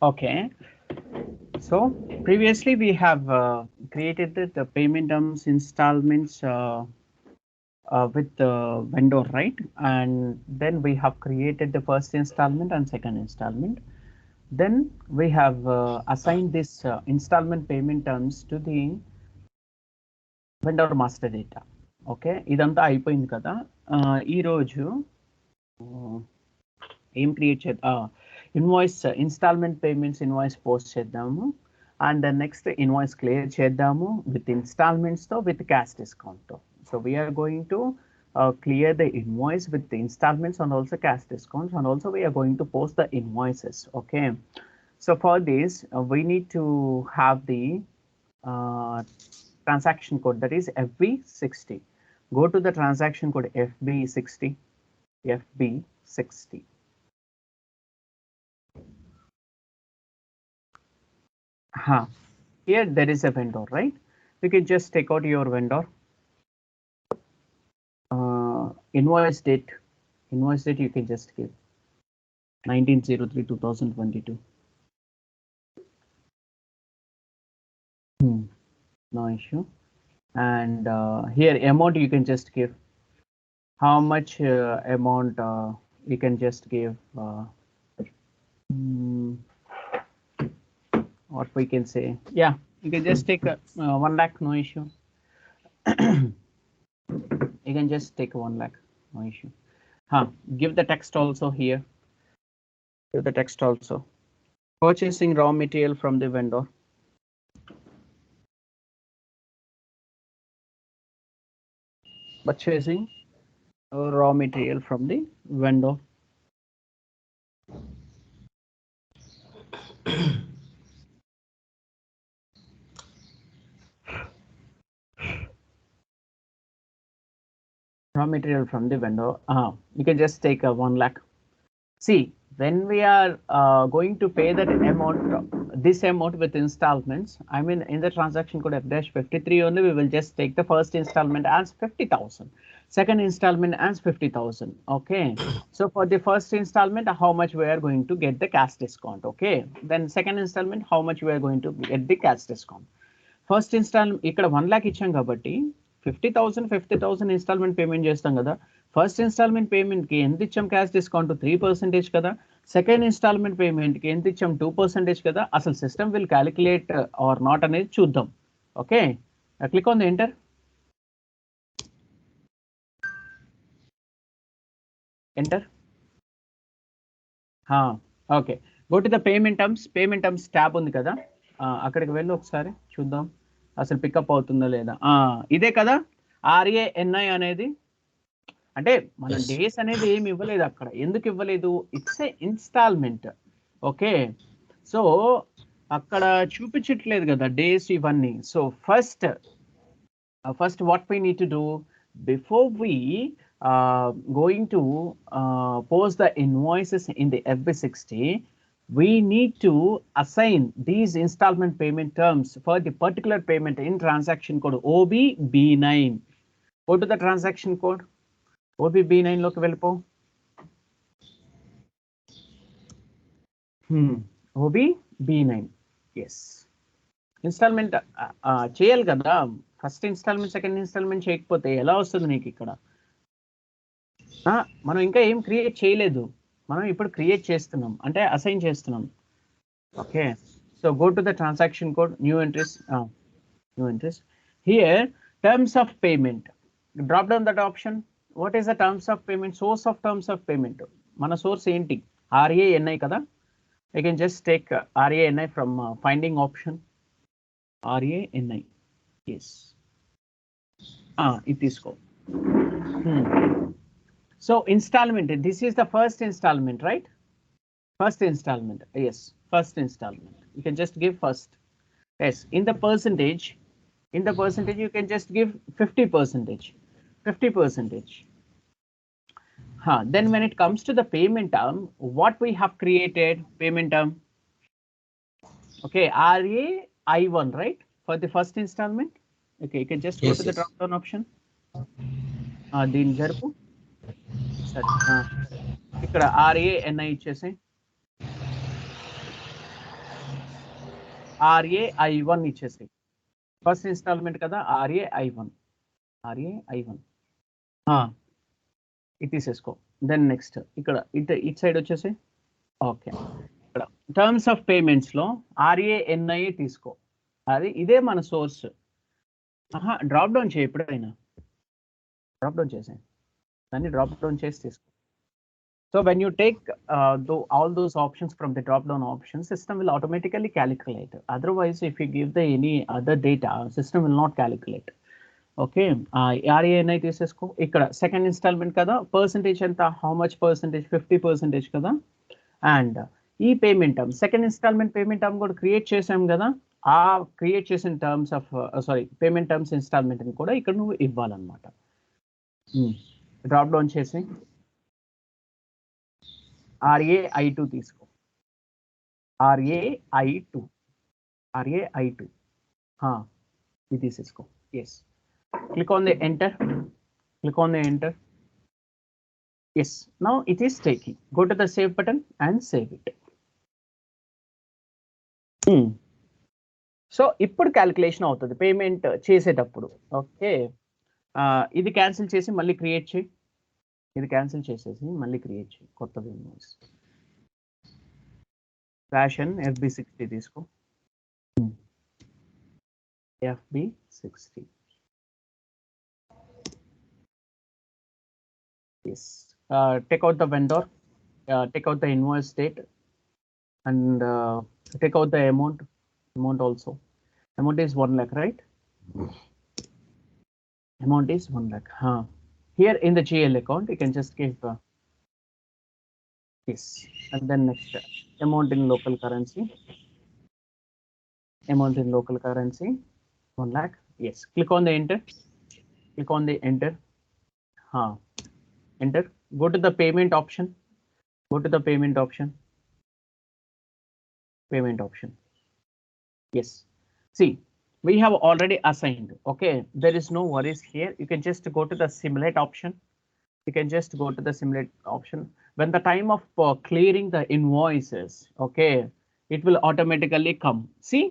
Okay. So previously we have created the payment terms installments with the vendor, right? And then we have created the first installment and second installment. Then we have assigned this installment payment terms to the vendor master data. Okay ఇదంతా అయిపోయింది కదా ఈరోజు ఏం create చేద్దాం invoice installment payments invoice post చేద్దాము and next invoice clear చేద్దాము with ఇన్స్టాల్మెంట్స్తో with క్యాష్ డిస్కౌంట్తో so we are going to clear the invoice with the installments and also cash discounts, and also we are going to post the invoices. Okay, so for this we need to have the transaction code, that is FB60. Go to the transaction code FB60. FB60. Here there is a vendor, right? You can just take out your vendor. Invoice date you can just give 19/03/2022. No issue. And here amount you can just give how much amount you can just give what we can say, yeah, you can just take 1 lakh, no issue. You can just take 1 lakh, no issue. Give the text also here. Give the text also. Purchasing raw material from the vendor. Purchasing raw material from the vendor. Raw material from the vendor. You can just take 1 lakh. See, when we are going to pay that amount, this amount with installments, I mean in the transaction code F-53 only, we will just take the first installment as 50,000, second installment as 50,000. Okay, so for the first installment, how much we are going to get the cash discount? Okay, then second installment, how much we are going to get the cash discount? First installment ఇక్కడ 1 lakh ఇచ్చాం కాబట్టి 50,000 instalment payment చేస్తాం కదా. First instalment payment కి ఎంత ఇచ్చాం cash discount? 3% కదా. Second installment payment కి ఎంత ఇచ్చాం? 2% కదా. అసలు system will calculate or not అనేది చూద్దాం. Okay, click on the enter. Enter. Okay, go to the payment terms tab ఉంది కదా, అక్కడికి వెళ్ళి ఒకసారి చూద్దాం అసలు పికప్ అవుతుందా లేదా. ఇదే కదా RANI అనేది. అంటే మనం డేస్ అనేది ఏమి ఇవ్వలేదు అక్కడ. ఎందుకు ఇవ్వలేదు? It's a installment. Okay, so అక్కడ చూపించట్లేదు కదా డేస్ ఇవన్నీ. So first what we need to do before we going to post the invoices in the FB60, we need to assign these installment payment terms for the particular payment in transaction code OBB9. Go to the transaction code OBB9 loki vellipo. OBB9, yes. Installment చేయాలి కదా. First instalment second instalment చేయకపోతే ఎలా వస్తుంది నీకు ఇక్కడ? మనం ఇంకా ఏం క్రియేట్ చేయలేదు, మనం ఇప్పుడు క్రియేట్ చేస్తున్నాం, అంటే అసైన్ చేస్తున్నాం. Okay, so go to the transaction code, new entries. Here terms of payment, drop down that option. What is the terms of payment? Source of terms of payment. మన source ఏంటి? RANI కదా. I can just take RANI from finding option. RANI, yes. It is called. So installment, this is the first installment, right? First installment, yes, first installment. You can just give first. Yes, in the percentage you can just give 50%. 50%. Then when it comes to the payment term, what we have created payment term? Okay, RAI1, right? For the first installment. Okay, you can just go to the drop down option. దీని జరుపు ఇక్కడ RANI ఇచ్చేసి RAI1 ఇచ్చేసి first instalment కదా RAI1 ఇది తీసేసుకో. Then next ఇక్కడ ఇటు side వచ్చేసి ఓకే ఇక్కడ టర్మ్స్ ఆఫ్ పేమెంట్స్ లో RANI తీసుకో. ఇదే మన సోర్స్. డ్రాప్ డౌన్ చేయి, ఎప్పుడైనా డ్రాప్ డౌన్ చేసాయి దాన్ని డ్రాప్ డౌన్ చేసి తీసుకో. So when you take all those options from the drop down options, system will automatically calculate. Otherwise, if you give the any other data, system will not calculate. Okay, RANI తీసేసుకో. ఇక్కడ second installment కదా, percentage ఎంత, how much percentage, 50% కదా. And ఈ payment term, second installment payment term కూడా create చేసాం కదా, ఆ క్రియేట్ చేసిన terms of payment terms installment ని కూడా ఇక్కడ నువ్వు ఇవ్వాలన్నమాట. డ్రాప్ డౌన్ చేసి RAI2 తీసుకో. RAI2 ఇది తీసేసుకో. Yes, click on the enter. Yes, now it is taking. Go to the save button and save it. So ఇప్పుడు క్యాలిక్యులేషన్ అవుతుంది పేమెంట్ చేసేటప్పుడు. ఓకే, ఇది క్యాన్సిల్ చేసి మళ్ళీ క్రియేట్ చేయి. ఇది క్యాన్సిల్ చేసేసి మళ్ళీ క్రియేట్ చేయి కొత్తది ఇన్వాయిస్. ఫ్యాషన్ FB60 తీసుకో. FB60. Yes, take out the vendor, take out the invoice date, and take out the amount also. Amount is 1 lakh, right? Amount is 1 lakh. Here in the GL account, you can just give this, and then next amount in local currency. 1 lakh. Yes, click on the enter. Enter. Go to the payment option. Yes, see, we have already assigned. Okay, there is no worries here. You can just go to the simulate option. When the time of clearing the invoices, okay, it will automatically come. See,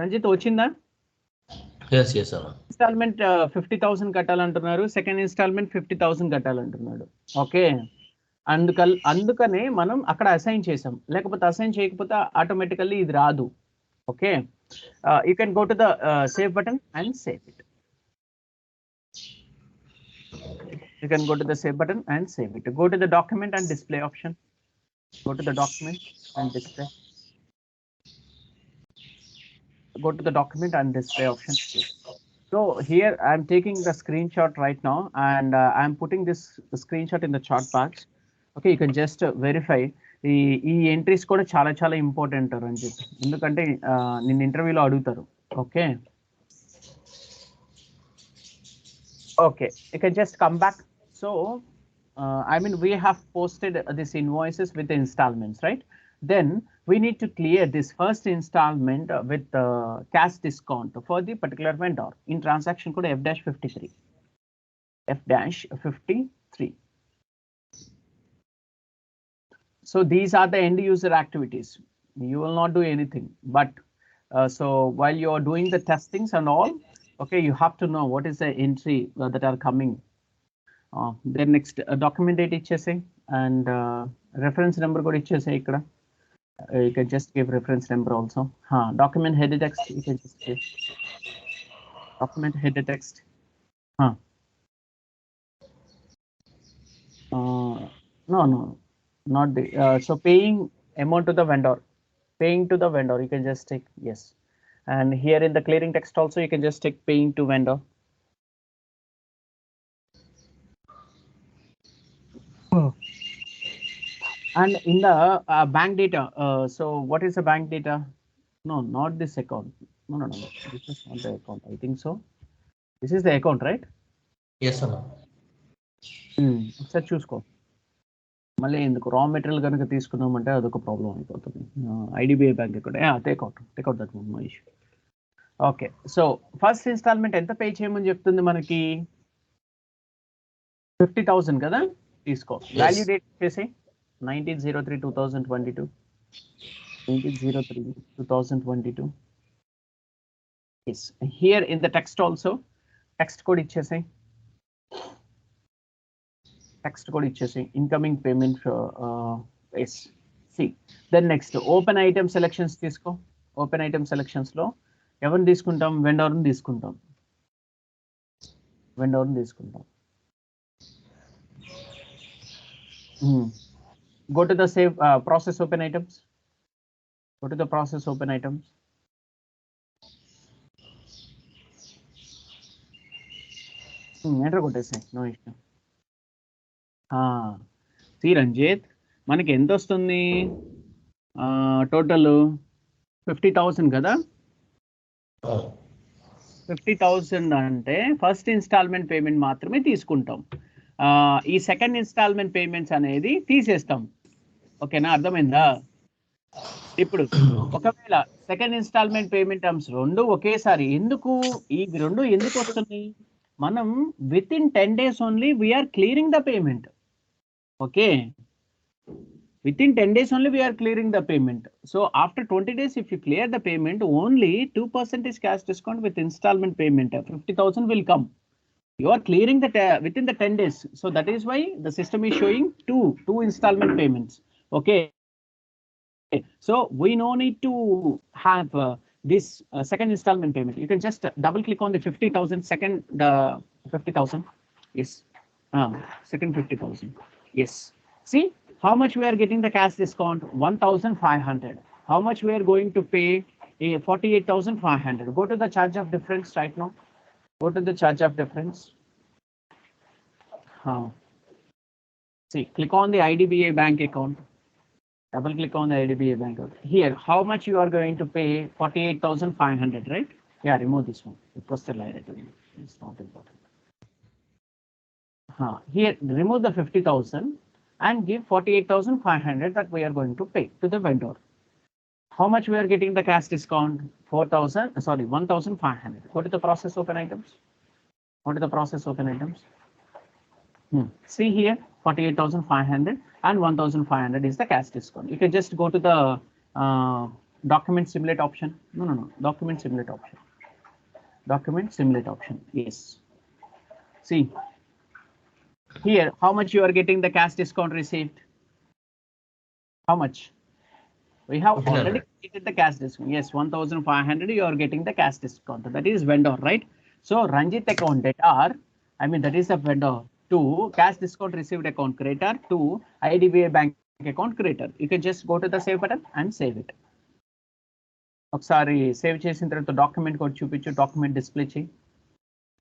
Ranjit, వచ్చిందా? Yes, sir. Installment 50,000 కట్టాలంటున్నారు, second installment 50,000 కట్టాలంటున్నాడు. Okay, అందుకనే మనం అక్కడ assign చేసాం, లేకపోతే assign చేయకపోతే automatically ఇది రాదు. Okay, you can go to the save button and save it. Go to the document and display option. Go to the document and display option. So here I'm taking the screenshot right now, and I'm putting this screenshot in the chat box. Okay, you can just verify. ఈ entries కూడా చాలా important Ranjith, ఎందుకంటే నిన్న ఇంటర్వ్యూలో అడుగుతారు. Okay, you can just come back. So I mean, we have posted this invoices with the installments, right? Then we need to clear this first installment with cash discount for the particular vendor in transaction code F-53. So these are the end user activities. You will not do anything, but so while you are doing the testings and all, okay, you have to know what is the entry that are coming. Then next document date ichese, and reference number kuda ichese ikkada. You can just give reference number also. Document header text, you can just give document header text. No, not the so paying amount to the vendor, you can just take yes, and here in the clearing text also you can just take paying to vendor. And in the bank data, so what is the bank data? No, not this account. No, this is not the account. I think so. This is the account, right? Yes, sir. ఒకసారి చూసుకో. మళ్ళీ ఎందుకు raw material కనుక తీసుకున్నామంటే అదొక problem అయిపోతుంది. IDBI bank account, take out that one, no issue. Okay, so first installment ఎంత pay చేయమని చెప్తుంది మనకి? 50,000 కదా, తీసుకో. వాల్యూ డేట్ వచ్చేసి 19/03/2022. 2022. Yes, here in the text also, text code ఇచ్చేసాయి, text code ఇచ్చేసాయి, incoming payment yes. See, then next open item selections తీసుకో. Open item selections లో ఎవరిని తీసుకుంటాం? వెండర్ని తీసుకుంటాం, వెండర్ని తీసుకుంటాం. Go to the save process open items. Go to the process open items. Enter కొట్టేసాయి, no issue. సి రంజిత్, మనకి ఎంత వస్తుంది టోటల్? 50,000 కదా. 50,000 అంటే ఫస్ట్ ఇన్స్టాల్మెంట్ పేమెంట్ మాత్రమే తీసుకుంటాం. ఈ సెకండ్ ఇన్స్టాల్మెంట్ పేమెంట్స్ అనేది తీసేస్తాం. ఓకేనా, అర్థమైందా? ఇప్పుడు ఒకవేళ సెకండ్ ఇన్స్టాల్మెంట్ పేమెంట్ టర్మ్స్ రెండు ఒకేసారి, ఎందుకు ఈ రెండు ఎందుకు వస్తుంది? మనం within 10 days only we are clearing the payment. Okay, within 10 days only we are clearing the payment. So after 20 days, if you clear the payment, only 2% cash discount with installment payment, 50,000 will come. You are clearing that within the 10 days. So that is why the system is showing two installment payments. Okay. So we no need to have this second installment payment. You can just double click on the 50,000 second 50,000. Yes. Second 50,000. Yes. See how much we are getting the cash discount? 1,500. How much we are going to pay? 48,500. Go to the charge of difference right now. Go to the charge of difference. See, click on the IDBI bank account. Double click on the IDBI bank account. Here, how much you are going to pay? 48,500, right? Yeah, remove this one. It's not important. Here, remove the 50,000 and give 48,500 that we are going to pay to the vendor. How much we are getting the cash discount? 1,500. Go to the process open items. Go to the process open items. See here, 48,500 and 1,500 is the cash discount. You can just go to the document simulate option. No. Document simulate option. Document simulate option. Yes. See. Here, how much you are getting the cash discount received? How much? We have already created the cash discount. Yes, 1,500 you are getting the cash discount. That is vendor, right? So Ranjit account debtor, that is the vendor. 2 cash discount received account creator. 2 IDBI bank account creator. You can just go to the save button and save it. ఒకసారి save చేసిన తర్వాత document code చూపించు, document display చేయి.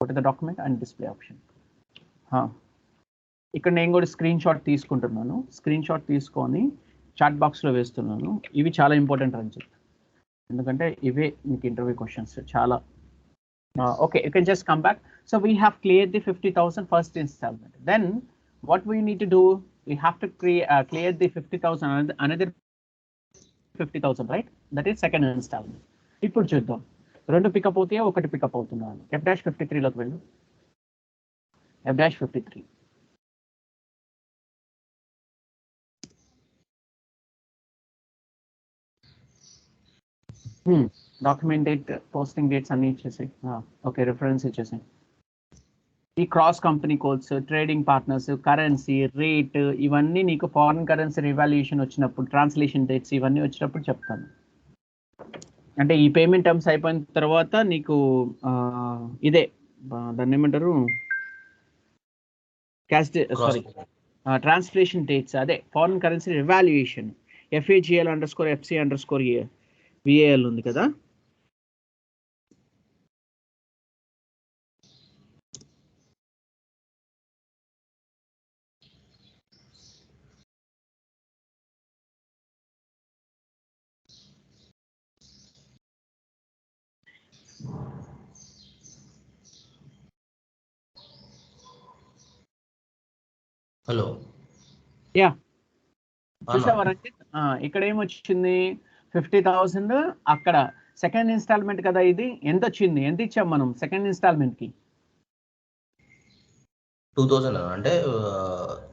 Go to the document and display option. ఇక్కడ నేను కూడా screen shot తీసుకుంటున్నాను. Screen shot తీసుకొని చాట్ బాక్స్లో వేస్తున్నాను. ఇవి చాలా ఇంపార్టెంట్ రంజిత్, ఎందుకంటే ఇవే మీకు ఇంటర్వ్యూ క్వశ్చన్స్ చాలా. Okay, you can just come back. So we have cleared the 50,000 first installment. Then what we need to do? We have to clear the 50,000 another 50,000, right? That is second installment. ఇప్పుడు చూద్దాం, రెండు pickup అవుతాయా, ఒకటి pickup అవుతున్నాను. F-53 లోకి వెళ్ళు. F-53. Document date, posting dates అన్ని ఇచ్చేసాయి. Okay, reference ఇచ్చేసాయి. ఈ cross company codes, trading partners, currency rate, ఇవన్నీ నీకు ఫారిన్ కరెన్సీ రివాల్యుయేషన్ వచ్చినప్పుడు, ట్రాన్స్లేషన్ డేట్స్ ఇవన్నీ వచ్చినప్పుడు చెప్తాను. అంటే ఈ పేమెంట్ టర్మ్స్ అయిపోయిన తర్వాత నీకు ఇదే దాన్ని ఏమంటారు, క్యాష్ సారీ ట్రాన్స్లేషన్ డేట్స్, అదే foreign currency revaluation. FAGL_FC_A VAL ఉంది కదా. హలో, యా చూసావా రంజిత్, ఇక్కడ ఏమొచ్చింది? 50,000. అక్కడ సెకండ్ ఇన్స్టాల్మెంట్ కదా ఇది. ఎంత వచ్చింది, ఎంత ఇచ్చాం మనం సెకండ్ ఇన్స్టాల్మెంట్ కి? 2,000 అంటే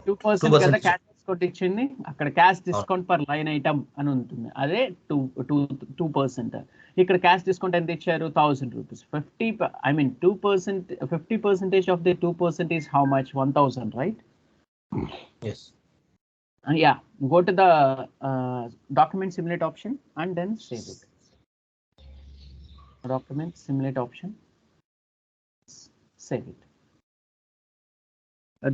2% కదా. డిస్కౌంట్ ఇచ్చింది, అక్కడ cash discount per line item అని ఉంటుంది, అదే 2%. ఇక్కడ క్యాష్ డిస్కౌంట్ ఎంత ఇచ్చారు, 1000 rupees. 50, I mean 2%, 50% of the 2% is how much? 1000, right? Yes. Yeah, go to the document simulate option and then save it. Document simulate option, save it.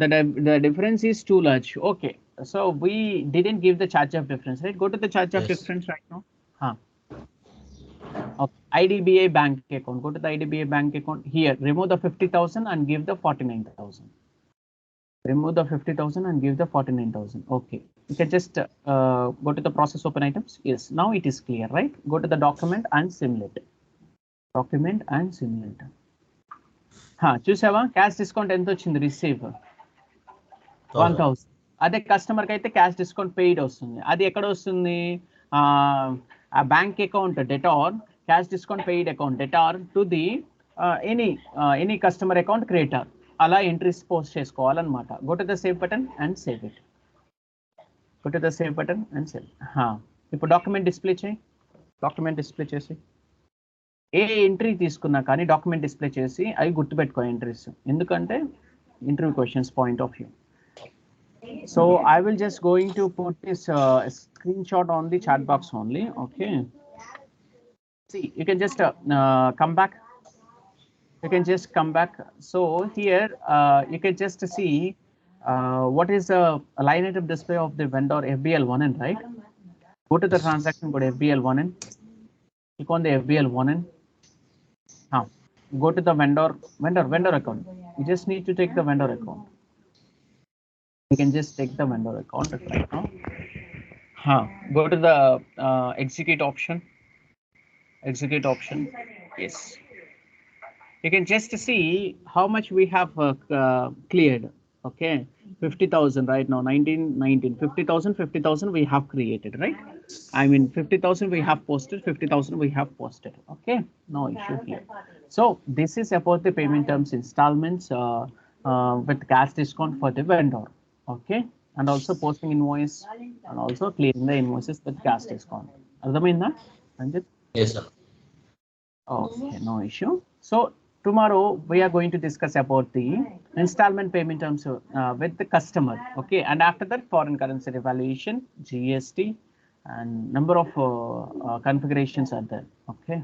The difference is too large. Okay, so we didn't give the charge of difference, right? Go to the charge of difference right now. Okay. IDBI bank account. Go to the IDBI bank account. Here, remove the 50,000 and give the 49,000. Remove the 50,000 and give the 49,000. Okay. You can just go to the process open items. Yes, now it is clear, right? Go to the document and simulate. Document and simulate. చూసావా, cash discount ఎంత వచ్చింది, receive 1000. అదే customer కి అయితే cash discount paid వస్తుంది. అది ఎక్కడ వస్తుంది, ఆ bank account debtor, cash discount paid account debtor to the any customer account creator, అలా ఎంట్రీస్ పోస్ట్ చేసుకోవాలన్నమాట. Go to the save button and save it. Go to the save button and save. ఇప్పుడు document display చేయి. Document display చేసి ఏ entry తీసుకున్నా కానీ document display చేసి అవి గుర్తుపెట్టుకో ఎంట్రీస్, ఎందుకంటే interview questions point of view. So I will just going to put this screenshot on the chat box only. Okay. See, you can just come back. You can just come back. So here you can just see what is the line item display of the vendor FBL1N, right? Go to the transaction, go to FBL1N. Click on the FBL1N. Go to the vendor account. You just need to take the vendor account. You can just take the vendor account right now. Go to the execute option. Execute option. Yes. You can just see how much we have cleared. Okay, 50,000 right now. 19, 50,000 we have created, right? I mean 50,000 we have posted, 50,000 we have posted. Okay, no issue here. So this is about the payment terms installments with cash discount for the vendor. Okay, and also posting invoice and also clearing the invoices with cash discount. Ardhamainda Ranjit? Yes, sir. Okay, no issue. So tomorrow we are going to discuss about the installment payment terms with the customer. Okay, and after that foreign currency revaluation, GST, and number of configurations are there. Okay.